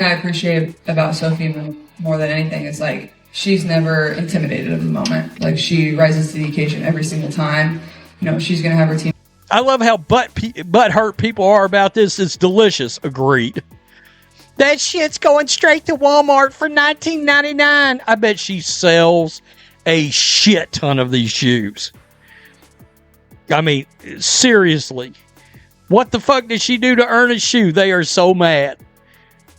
I appreciate about Sophie more than anything is like she's never intimidated of the moment. Like she rises to the occasion every single time. You know, she's gonna have her team. I love how butt hurt people are about this. It's delicious. Agreed. That shit's going straight to Walmart for $19.99. I bet she sells a shit ton of these shoes. I mean, seriously. What the fuck did she do to earn a shoe? They are so mad.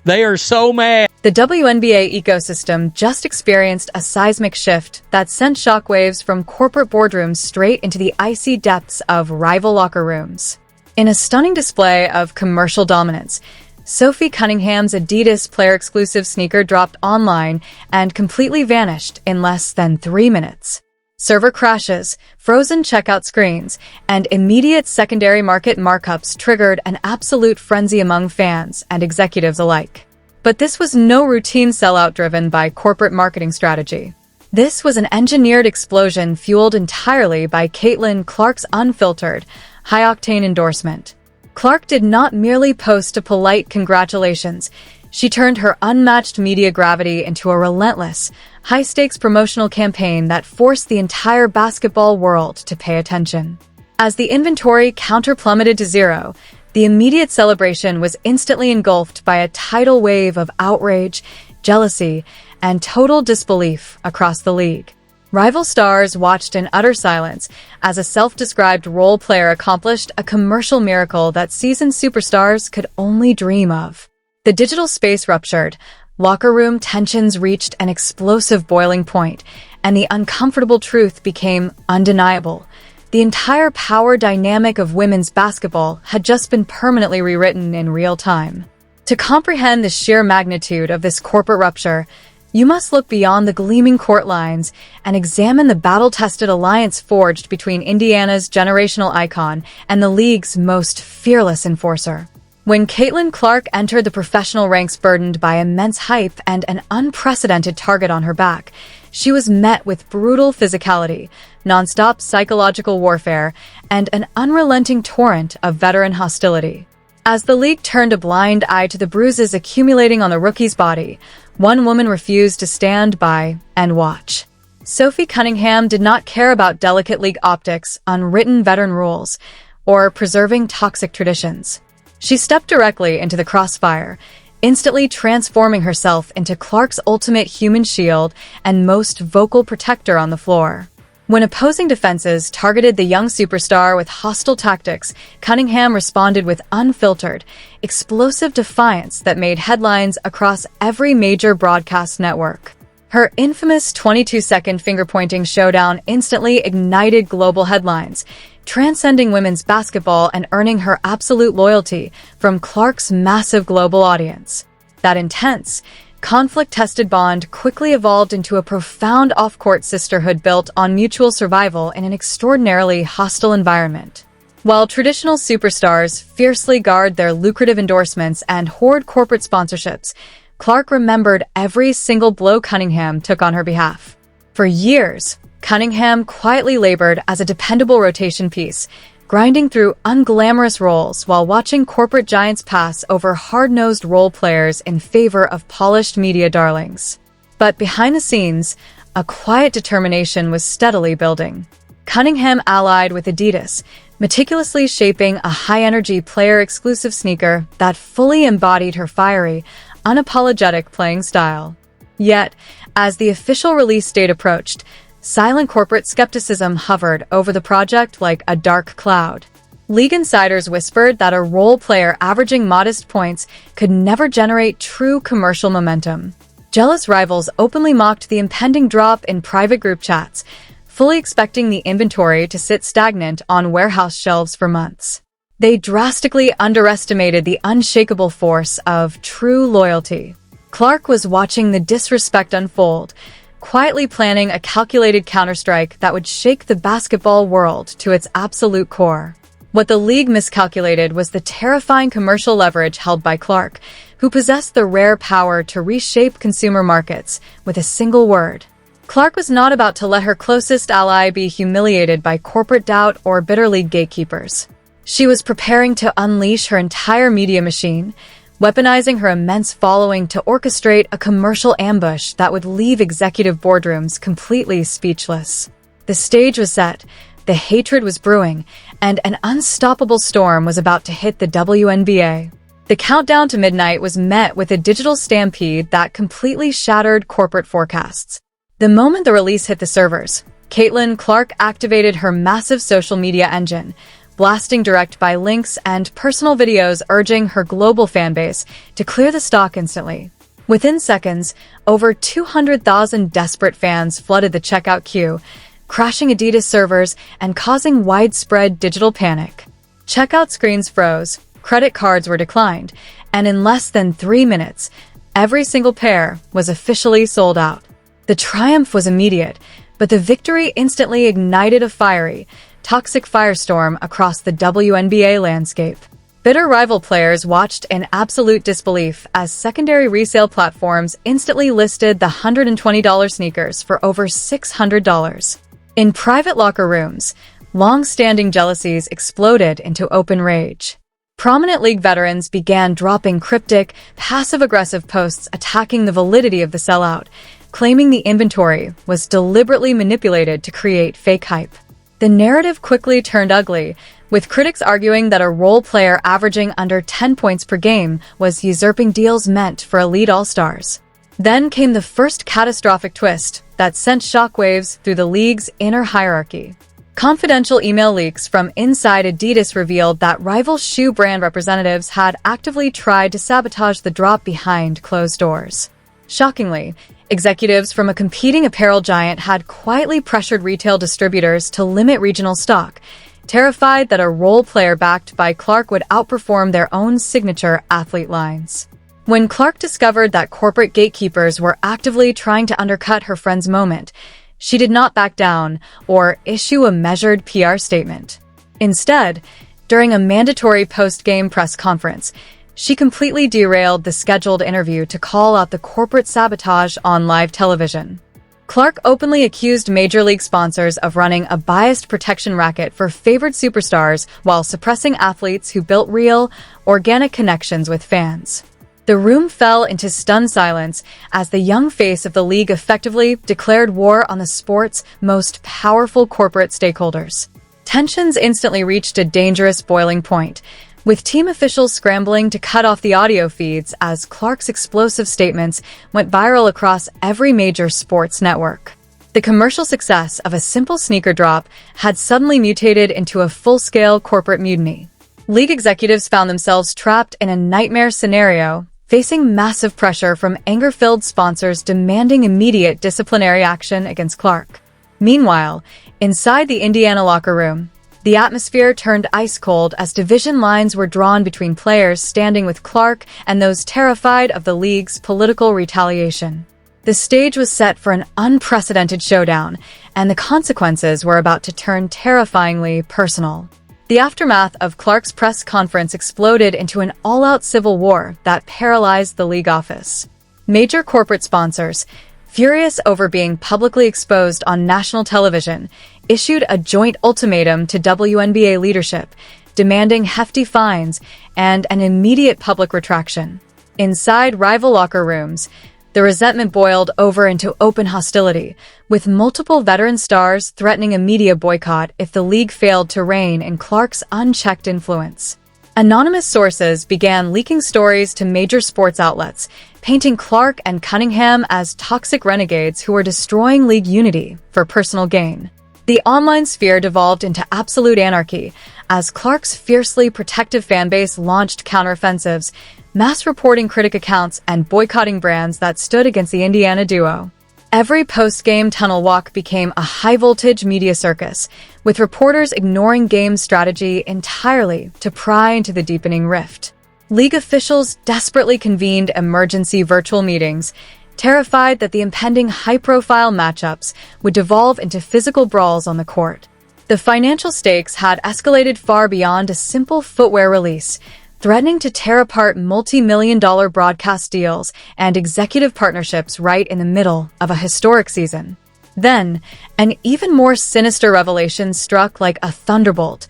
They are so mad. The WNBA ecosystem just experienced a seismic shift that sent shockwaves from corporate boardrooms straight into the icy depths of rival locker rooms. In a stunning display of commercial dominance, Sophie Cunningham's Adidas player-exclusive sneaker dropped online and completely vanished in less than 3 minutes. Server crashes, frozen checkout screens, and immediate secondary market markups triggered an absolute frenzy among fans and executives alike. But this was no routine sellout driven by corporate marketing strategy. This was an engineered explosion fueled entirely by Caitlyn Clark's unfiltered, high-octane endorsement. Clark did not merely post a polite congratulations. She turned her unmatched media gravity into a relentless, high-stakes promotional campaign that forced the entire basketball world to pay attention. As the inventory counter-plummeted to zero, the immediate celebration was instantly engulfed by a tidal wave of outrage, jealousy, and total disbelief across the league. Rival stars watched in utter silence as a self-described role player accomplished a commercial miracle that seasoned superstars could only dream of. The digital space ruptured, locker room tensions reached an explosive boiling point, and the uncomfortable truth became undeniable. The entire power dynamic of women's basketball had just been permanently rewritten in real time. To comprehend the sheer magnitude of this corporate rupture, you must look beyond the gleaming court lines and examine the battle-tested alliance forged between Indiana's generational icon and the league's most fearless enforcer. When Caitlyn Clark entered the professional ranks burdened by immense hype and an unprecedented target on her back, she was met with brutal physicality, nonstop psychological warfare, and an unrelenting torrent of veteran hostility. As the league turned a blind eye to the bruises accumulating on the rookie's body, one woman refused to stand by and watch. Sophie Cunningham did not care about delicate league optics, unwritten veteran rules, or preserving toxic traditions. She stepped directly into the crossfire, instantly transforming herself into Clark's ultimate human shield and most vocal protector on the floor. When opposing defenses targeted the young superstar with hostile tactics, Cunningham responded with unfiltered, explosive defiance that made headlines across every major broadcast network. Her infamous 22-second finger-pointing showdown instantly ignited global headlines, transcending women's basketball and earning her absolute loyalty from Clark's massive global audience. That intense, conflict-tested bond quickly evolved into a profound off-court sisterhood built on mutual survival in an extraordinarily hostile environment. While traditional superstars fiercely guard their lucrative endorsements and hoard corporate sponsorships, Clark remembered every single blow Cunningham took on her behalf. For years, Cunningham quietly labored as a dependable rotation piece, grinding through unglamorous roles while watching corporate giants pass over hard-nosed role players in favor of polished media darlings. But behind the scenes, a quiet determination was steadily building. Cunningham allied with Adidas, meticulously shaping a high-energy player-exclusive sneaker that fully embodied her fiery, unapologetic playing style. Yet, as the official release date approached, silent corporate skepticism hovered over the project like a dark cloud. League insiders whispered that a role player averaging modest points could never generate true commercial momentum. Jealous rivals openly mocked the impending drop in private group chats, fully expecting the inventory to sit stagnant on warehouse shelves for months. They drastically underestimated the unshakable force of true loyalty. Clark was watching the disrespect unfold, quietly planning a calculated counterstrike that would shake the basketball world to its absolute core. What the league miscalculated was the terrifying commercial leverage held by Clark, who possessed the rare power to reshape consumer markets with a single word. Clark was not about to let her closest ally be humiliated by corporate doubt or bitter league gatekeepers. She was preparing to unleash her entire media machine, weaponizing her immense following to orchestrate a commercial ambush that would leave executive boardrooms completely speechless. The stage was set, the hatred was brewing, and an unstoppable storm was about to hit the WNBA. The countdown to midnight was met with a digital stampede that completely shattered corporate forecasts. The moment the release hit the servers, Caitlyn Clark activated her massive social media engine, blasting direct buy links and personal videos urging her global fanbase to clear the stock instantly. Within seconds, over 200,000 desperate fans flooded the checkout queue, crashing Adidas servers and causing widespread digital panic. Checkout screens froze, credit cards were declined, and in less than 3 minutes, every single pair was officially sold out. The triumph was immediate, but the victory instantly ignited a fiery, toxic firestorm across the WNBA landscape. Bitter rival players watched in absolute disbelief as secondary resale platforms instantly listed the $120 sneakers for over $600. In private locker rooms, long-standing jealousies exploded into open rage. Prominent league veterans began dropping cryptic, passive-aggressive posts attacking the validity of the sellout, claiming the inventory was deliberately manipulated to create fake hype. The narrative quickly turned ugly, with critics arguing that a role player averaging under 10 points per game was usurping deals meant for elite all-stars. Then came the first catastrophic twist that sent shockwaves through the league's inner hierarchy. Confidential email leaks from inside Adidas revealed that rival shoe brand representatives had actively tried to sabotage the drop behind closed doors. Shockingly, executives from a competing apparel giant had quietly pressured retail distributors to limit regional stock, terrified that a role player backed by Clark would outperform their own signature athlete lines. When Clark discovered that corporate gatekeepers were actively trying to undercut her friend's moment, she did not back down or issue a measured PR statement. Instead, during a mandatory post-game press conference, she completely derailed the scheduled interview to call out the corporate sabotage on live television. Clark openly accused major league sponsors of running a biased protection racket for favored superstars while suppressing athletes who built real, organic connections with fans. The room fell into stunned silence as the young face of the league effectively declared war on the sport's most powerful corporate stakeholders. Tensions instantly reached a dangerous boiling point, with team officials scrambling to cut off the audio feeds as Clark's explosive statements went viral across every major sports network. The commercial success of a simple sneaker drop had suddenly mutated into a full-scale corporate mutiny. League executives found themselves trapped in a nightmare scenario, facing massive pressure from anger-filled sponsors demanding immediate disciplinary action against Clark. Meanwhile, inside the Indiana locker room, the atmosphere turned ice-cold as division lines were drawn between players standing with Clark and those terrified of the league's political retaliation. The stage was set for an unprecedented showdown, and the consequences were about to turn terrifyingly personal. The aftermath of Clark's press conference exploded into an all-out civil war that paralyzed the league office. Major corporate sponsors, furious over being publicly exposed on national television, issued a joint ultimatum to WNBA leadership, demanding hefty fines and an immediate public retraction. Inside rival locker rooms, the resentment boiled over into open hostility, with multiple veteran stars threatening a media boycott if the league failed to rein in Clark's unchecked influence. Anonymous sources began leaking stories to major sports outlets, painting Clark and Cunningham as toxic renegades who were destroying league unity for personal gain. The online sphere devolved into absolute anarchy as Clark's fiercely protective fanbase launched counteroffensives, mass reporting critic accounts and boycotting brands that stood against the Indiana duo. Every post-game tunnel walk became a high-voltage media circus, with reporters ignoring game strategy entirely to pry into the deepening rift. League officials desperately convened emergency virtual meetings, terrified that the impending high-profile matchups would devolve into physical brawls on the court. The financial stakes had escalated far beyond a simple footwear release, threatening to tear apart multi-million-dollar broadcast deals and executive partnerships right in the middle of a historic season. Then, an even more sinister revelation struck like a thunderbolt,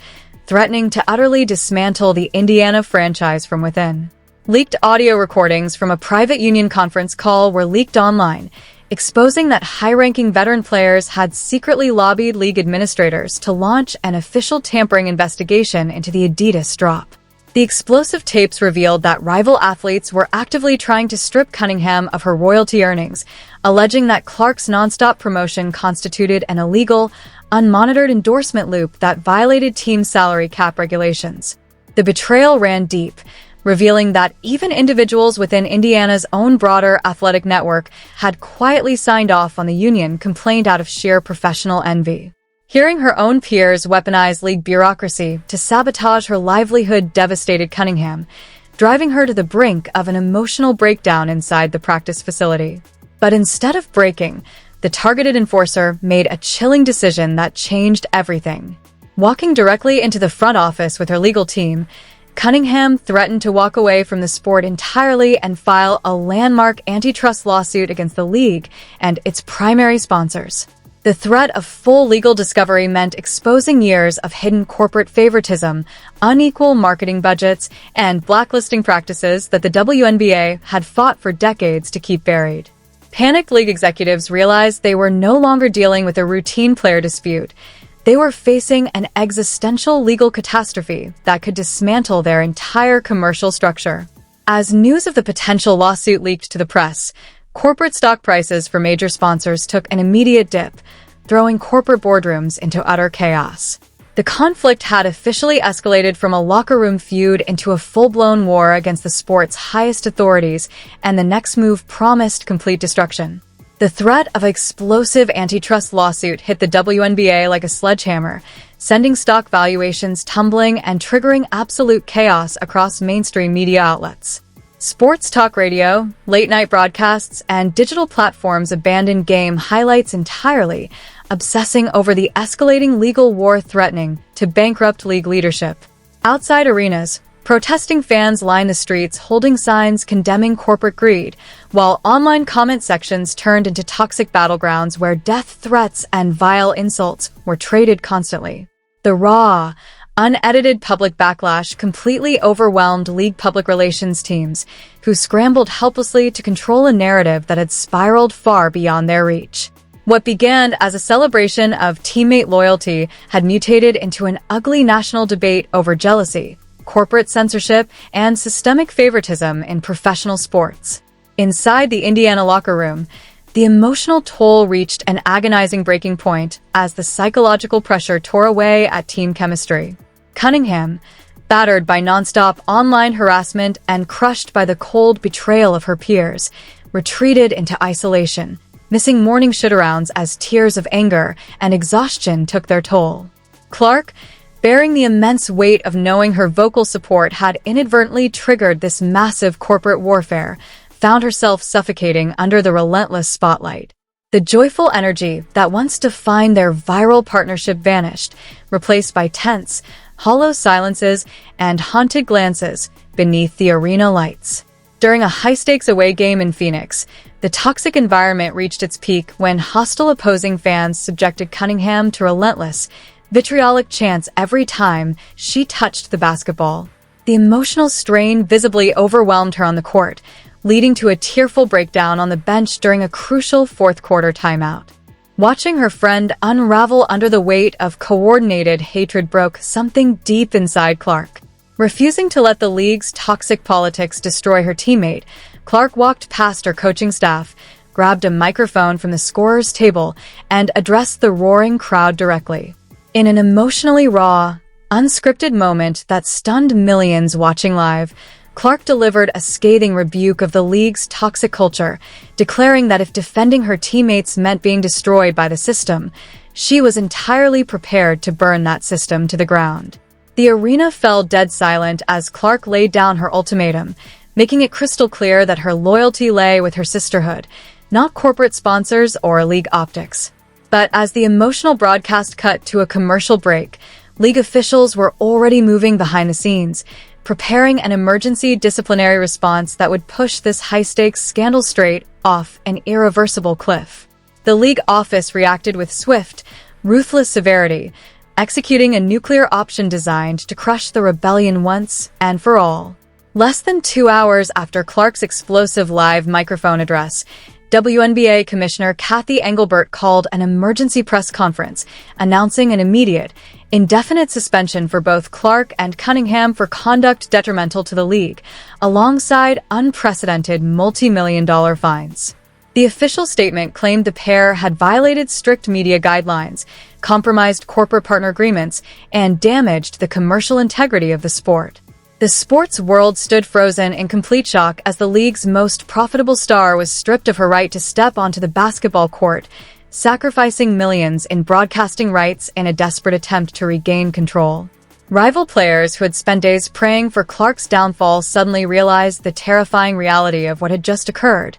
threatening to utterly dismantle the Indiana franchise from within. Leaked audio recordings from a private union conference call were leaked online, exposing that high-ranking veteran players had secretly lobbied league administrators to launch an official tampering investigation into the Adidas drop. The explosive tapes revealed that rival athletes were actively trying to strip Cunningham of her royalty earnings, alleging that Clark's nonstop promotion constituted an illegal, unmonitored endorsement loop that violated team salary cap regulations. The betrayal ran deep, revealing that even individuals within Indiana's own broader athletic network had quietly signed off on the union complaint out of sheer professional envy. Hearing her own peers weaponize league bureaucracy to sabotage her livelihood devastated Cunningham, driving her to the brink of an emotional breakdown inside the practice facility. But instead of breaking, the targeted enforcer made a chilling decision that changed everything. Walking directly into the front office with her legal team, Cunningham threatened to walk away from the sport entirely and file a landmark antitrust lawsuit against the league and its primary sponsors. The threat of full legal discovery meant exposing years of hidden corporate favoritism, unequal marketing budgets, and blacklisting practices that the WNBA had fought for decades to keep buried. Panicked league executives realized they were no longer dealing with a routine player dispute. They were facing an existential legal catastrophe that could dismantle their entire commercial structure. As news of the potential lawsuit leaked to the press, corporate stock prices for major sponsors took an immediate dip, throwing corporate boardrooms into utter chaos. The conflict had officially escalated from a locker room feud into a full-blown war against the sport's highest authorities, and the next move promised complete destruction. The threat of an explosive antitrust lawsuit hit the WNBA like a sledgehammer, sending stock valuations tumbling and triggering absolute chaos across mainstream media outlets. Sports talk radio, late-night broadcasts, and digital platforms abandoned game highlights entirely, obsessing over the escalating legal war threatening to bankrupt league leadership. Outside arenas, protesting fans lined the streets holding signs condemning corporate greed, while online comment sections turned into toxic battlegrounds where death threats and vile insults were traded constantly. The raw, unedited public backlash completely overwhelmed league public relations teams, who scrambled helplessly to control a narrative that had spiraled far beyond their reach. What began as a celebration of teammate loyalty had mutated into an ugly national debate over jealousy, corporate censorship, and systemic favoritism in professional sports. Inside the Indiana locker room, the emotional toll reached an agonizing breaking point as the psychological pressure tore away at team chemistry. Cunningham, battered by nonstop online harassment and crushed by the cold betrayal of her peers, retreated into isolation, missing morning shoot-arounds as tears of anger and exhaustion took their toll. Clark, bearing the immense weight of knowing her vocal support had inadvertently triggered this massive corporate warfare, found herself suffocating under the relentless spotlight. The joyful energy that once defined their viral partnership vanished, replaced by tense, hollow silences and haunted glances beneath the arena lights. During a high-stakes away game in Phoenix, the toxic environment reached its peak when hostile opposing fans subjected Cunningham to relentless, vitriolic chants every time she touched the basketball. The emotional strain visibly overwhelmed her on the court, leading to a tearful breakdown on the bench during a crucial fourth-quarter timeout. Watching her friend unravel under the weight of coordinated hatred broke something deep inside Clark. Refusing to let the league's toxic politics destroy her teammate, Clark walked past her coaching staff, grabbed a microphone from the scorer's table, and addressed the roaring crowd directly. In an emotionally raw, unscripted moment that stunned millions watching live, Clark delivered a scathing rebuke of the league's toxic culture, declaring that if defending her teammates meant being destroyed by the system, she was entirely prepared to burn that system to the ground. The arena fell dead silent as Clark laid down her ultimatum, making it crystal clear that her loyalty lay with her sisterhood, not corporate sponsors or league optics. But as the emotional broadcast cut to a commercial break, league officials were already moving behind the scenes, preparing an emergency disciplinary response that would push this high-stakes scandal straight off an irreversible cliff. The league office reacted with swift, ruthless severity, executing a nuclear option designed to crush the rebellion once and for all. Less than 2 hours after Clark's explosive live microphone address, WNBA Commissioner Kathy Engelbert called an emergency press conference, announcing an immediate, indefinite suspension for both Clark and Cunningham for conduct detrimental to the league, alongside unprecedented multi-million-dollar fines. The official statement claimed the pair had violated strict media guidelines, compromised corporate partner agreements, and damaged the commercial integrity of the sport. The sports world stood frozen in complete shock as the league's most profitable star was stripped of her right to step onto the basketball court, sacrificing millions in broadcasting rights in a desperate attempt to regain control. Rival players who had spent days praying for Clark's downfall suddenly realized the terrifying reality of what had just occurred.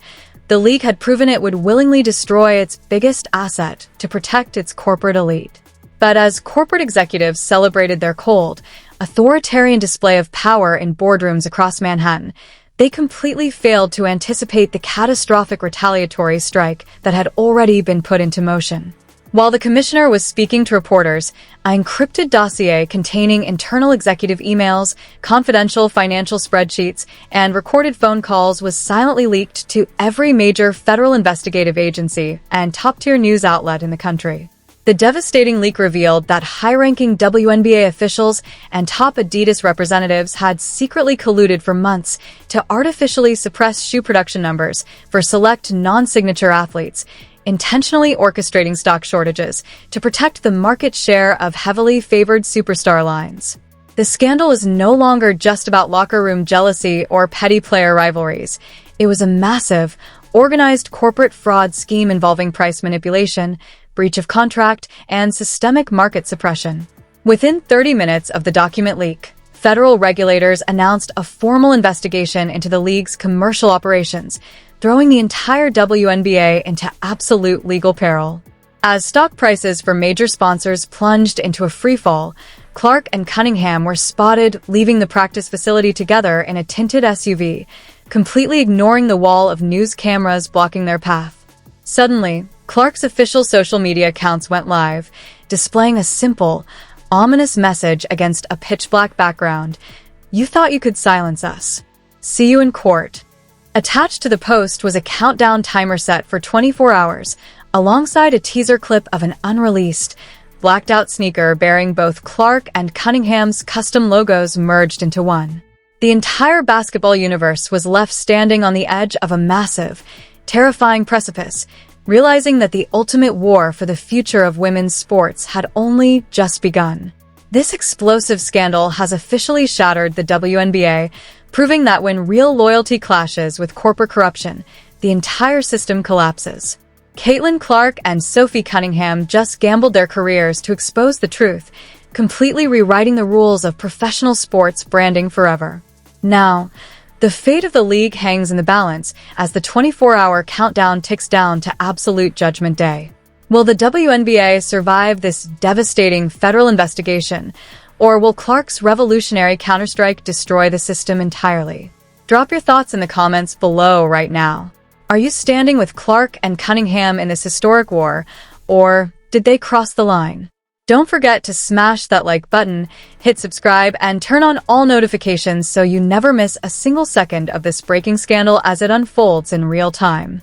The league had proven it would willingly destroy its biggest asset to protect its corporate elite. But as corporate executives celebrated their cold, authoritarian display of power in boardrooms across Manhattan, they completely failed to anticipate the catastrophic retaliatory strike that had already been put into motion. While the commissioner was speaking to reporters, an encrypted dossier containing internal executive emails, confidential financial spreadsheets, and recorded phone calls was silently leaked to every major federal investigative agency and top-tier news outlet in the country. The devastating leak revealed that high-ranking WNBA officials and top Adidas representatives had secretly colluded for months to artificially suppress shoe production numbers for select non-signature athletes, intentionally orchestrating stock shortages to protect the market share of heavily favored superstar lines. The scandal is no longer just about locker room jealousy or petty player rivalries. It was a massive, organized corporate fraud scheme involving price manipulation, breach of contract, and systemic market suppression. Within 30 minutes of the document leak, federal regulators announced a formal investigation into the league's commercial operations, throwing the entire WNBA into absolute legal peril. As stock prices for major sponsors plunged into a freefall, Clark and Cunningham were spotted leaving the practice facility together in a tinted SUV, completely ignoring the wall of news cameras blocking their path. Suddenly, Clark's official social media accounts went live, displaying a simple, ominous message against a pitch-black background. "You thought you could silence us. See you in court." Attached to the post was a countdown timer set for 24 hours, alongside a teaser clip of an unreleased, blacked-out sneaker bearing both Clark and Cunningham's custom logos merged into one. The entire basketball universe was left standing on the edge of a massive, terrifying precipice, realizing that the ultimate war for the future of women's sports had only just begun. This explosive scandal has officially shattered the WNBA, proving that when real loyalty clashes with corporate corruption, the entire system collapses. Caitlyn Clark and Sophie Cunningham just gambled their careers to expose the truth, completely rewriting the rules of professional sports branding forever. Now, the fate of the league hangs in the balance as the 24-hour countdown ticks down to absolute judgment day. Will the WNBA survive this devastating federal investigation, or will Clark's revolutionary counterstrike destroy the system entirely? Drop your thoughts in the comments below right now. Are you standing with Clark and Cunningham in this historic war, or did they cross the line? Don't forget to smash that like button, hit subscribe, and turn on all notifications so you never miss a single second of this breaking scandal as it unfolds in real time.